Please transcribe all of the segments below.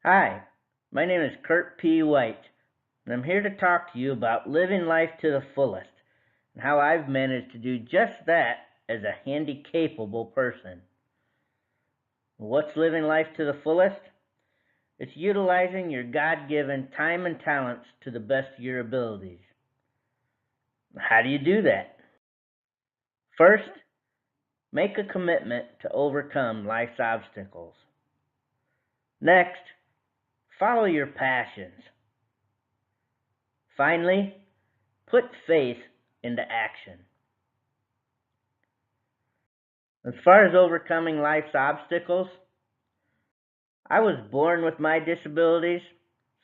Hi, my name is Kurt P. White, and I'm here to talk to you about living life to the fullest and how I've managed to do just that as a handy capable person. What's living life to the fullest? It's utilizing your God given time and talents to the best of your abilities. How do you do that? First, make a commitment to overcome life's obstacles. Next, follow your passions. Finally, put faith into action. As far as overcoming life's obstacles, I was born with my disabilities,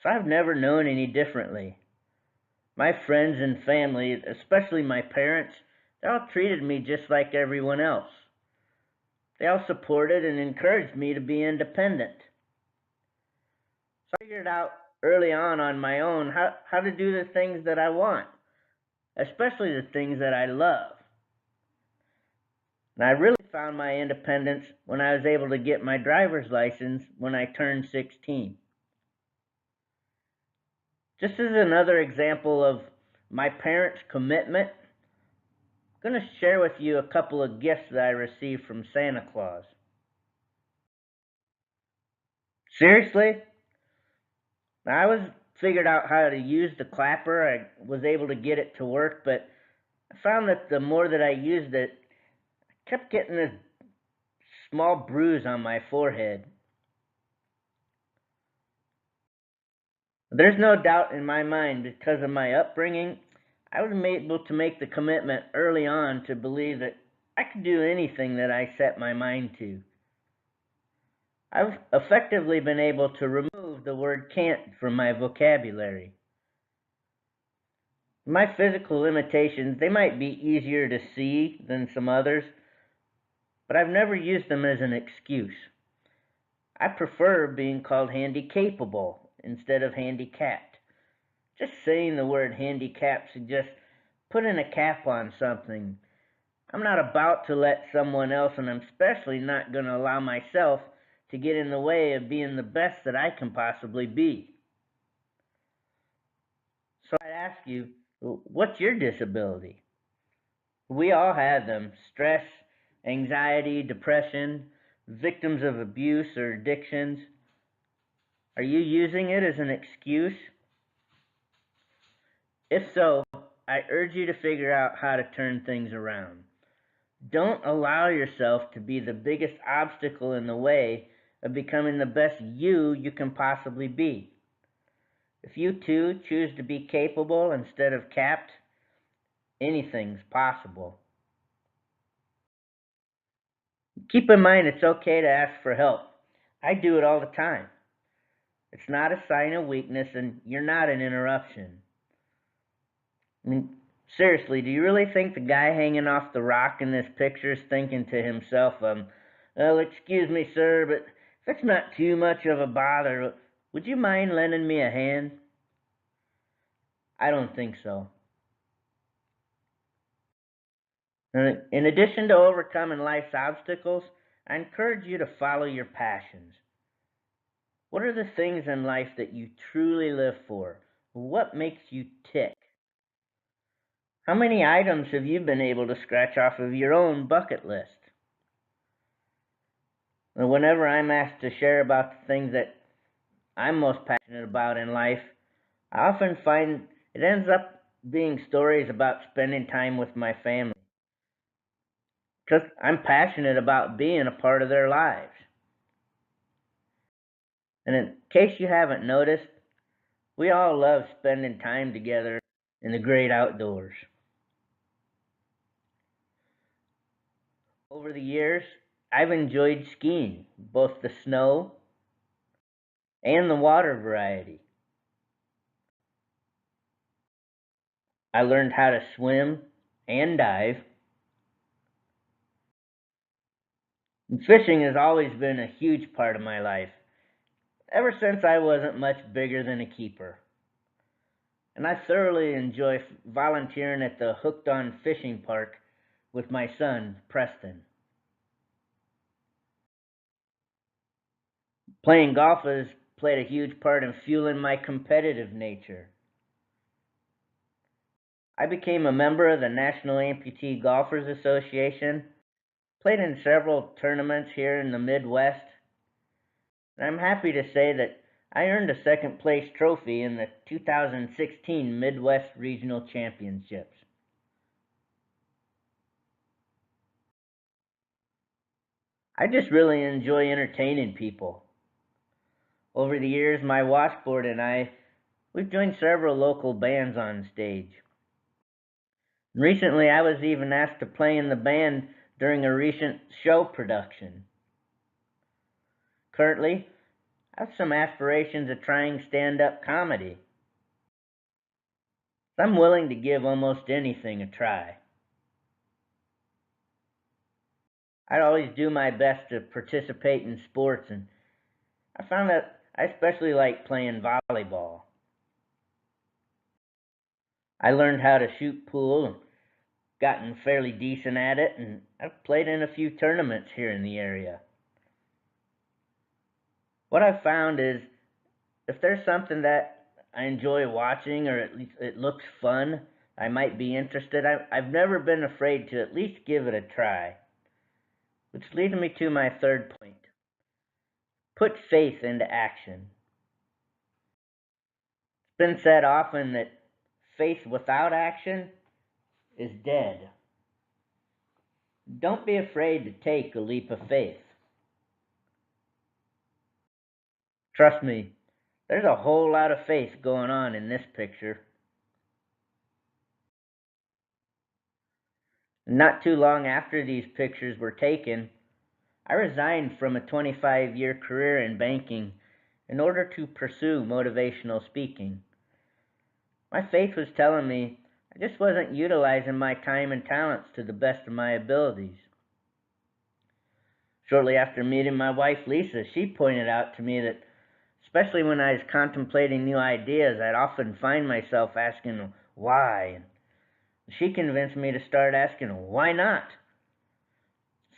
so I've never known any differently. My friends and family, especially my parents, they all treated me just like everyone else. They all supported and encouraged me to be independent. So I figured out early on my own how to do the things that I want, especially the things that I love. And I really found my independence when I was able to get my driver's license when I turned 16. Just as another example of my parents' commitment, I'm going to share with you a couple of gifts that I received from Santa Claus. Seriously? I was figured out how to use the clapper. I was able to get it to work, but I found that the more that I used it, I kept getting this small bruise on my forehead. There's no doubt in my mind, because of my upbringing, I was able to make the commitment early on to believe that I could do anything that I set my mind to. I've effectively been able to remove the word can't from my vocabulary. My physical limitations, they might be easier to see than some others, but I've never used them as an excuse. I prefer being called handy capable instead of handicapped. Just saying the word handicap suggests putting a cap on something. I'm not about to let someone else, and I'm especially not going to allow myself to get in the way of being the best that I can possibly be. So I'd ask you, what's your disability? We all have them: stress, anxiety, depression, victims of abuse or addictions. Are you using it as an excuse? If so, I urge you to figure out how to turn things around. Don't allow yourself to be the biggest obstacle in the way of becoming the best you can possibly be. If you too choose to be capable instead of capped, anything's possible. Keep in mind it's okay to ask for help. I do it all the time. It's not a sign of weakness, and you're not an interruption. I mean, seriously, do you really think the guy hanging off the rock in this picture is thinking to himself, well, excuse me, sir, but if it's not too much of a bother, would you mind lending me a hand? I don't think so. In addition to overcoming life's obstacles, I encourage you to follow your passions. What are the things in life that you truly live for? What makes you tick? How many items have you been able to scratch off of your own bucket list? And whenever I'm asked to share about the things that I'm most passionate about in life, I often find it ends up being stories about spending time with my family. Because I'm passionate about being a part of their lives. And in case you haven't noticed, we all love spending time together in the great outdoors. Over the years, I've enjoyed skiing, both the snow and the water variety. I learned how to swim and dive, and fishing has always been a huge part of my life, ever since I wasn't much bigger than a keeper. And I thoroughly enjoy volunteering at the Hooked On Fishing Park with my son, Preston. Playing golf has played a huge part in fueling my competitive nature. I became a member of the National Amputee Golfers Association, played in several tournaments here in the Midwest, and I'm happy to say that I earned a second place trophy in the 2016 Midwest Regional Championships. I just really enjoy entertaining people. Over the years, my washboard and we've joined several local bands on stage. Recently, I was even asked to play in the band during a recent show production. Currently, I have some aspirations of trying stand up comedy. I'm willing to give almost anything a try. I always do my best to participate in sports, and I found that I especially like playing volleyball. I learned how to shoot pool and gotten fairly decent at it, and I've played in a few tournaments here in the area. What I've found is if there's something that I enjoy watching, or at least it looks fun, I might be interested. I've never been afraid to at least give it a try. Which leads me to my third point: put faith into action. It's been said often that faith without action is dead. Don't be afraid to take a leap of faith. Trust me, there's a whole lot of faith going on in this picture. Not too long after these pictures were taken, I resigned from a 25-year career in banking in order to pursue motivational speaking. My faith was telling me I just wasn't utilizing my time and talents to the best of my abilities. Shortly after meeting my wife Lisa, she pointed out to me that, especially when I was contemplating new ideas, I'd often find myself asking why. She convinced me to start asking why not.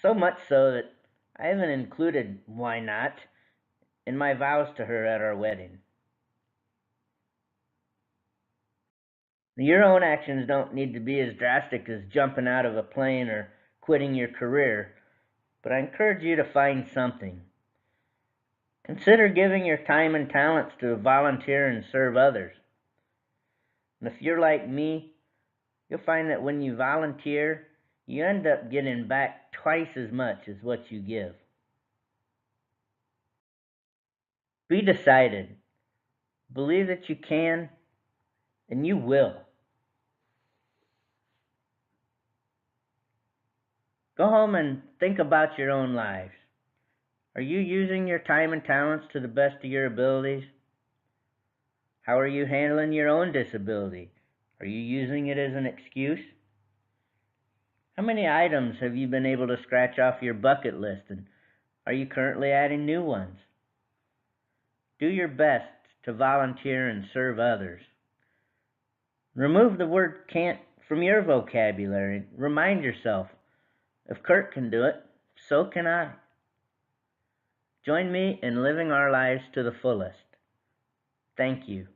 So much so that I even included why not in my vows to her at our wedding. Your own actions don't need to be as drastic as jumping out of a plane or quitting your career, but I encourage you to find something. Consider giving your time and talents to volunteer and serve others. And if you're like me, you'll find that when you volunteer, you end up getting back twice as much as what you give. Be decided. Believe that you can, and you will. Go home and think about your own lives. Are you using your time and talents to the best of your abilities? How are you handling your own disability? Are you using it as an excuse? How many items have you been able to scratch off your bucket list, and are you currently adding new ones? Do your best to volunteer and serve others. Remove the word can't from your vocabulary. Remind yourself, if Kurt can do it, so can I. Join me in living our lives to the fullest. Thank you.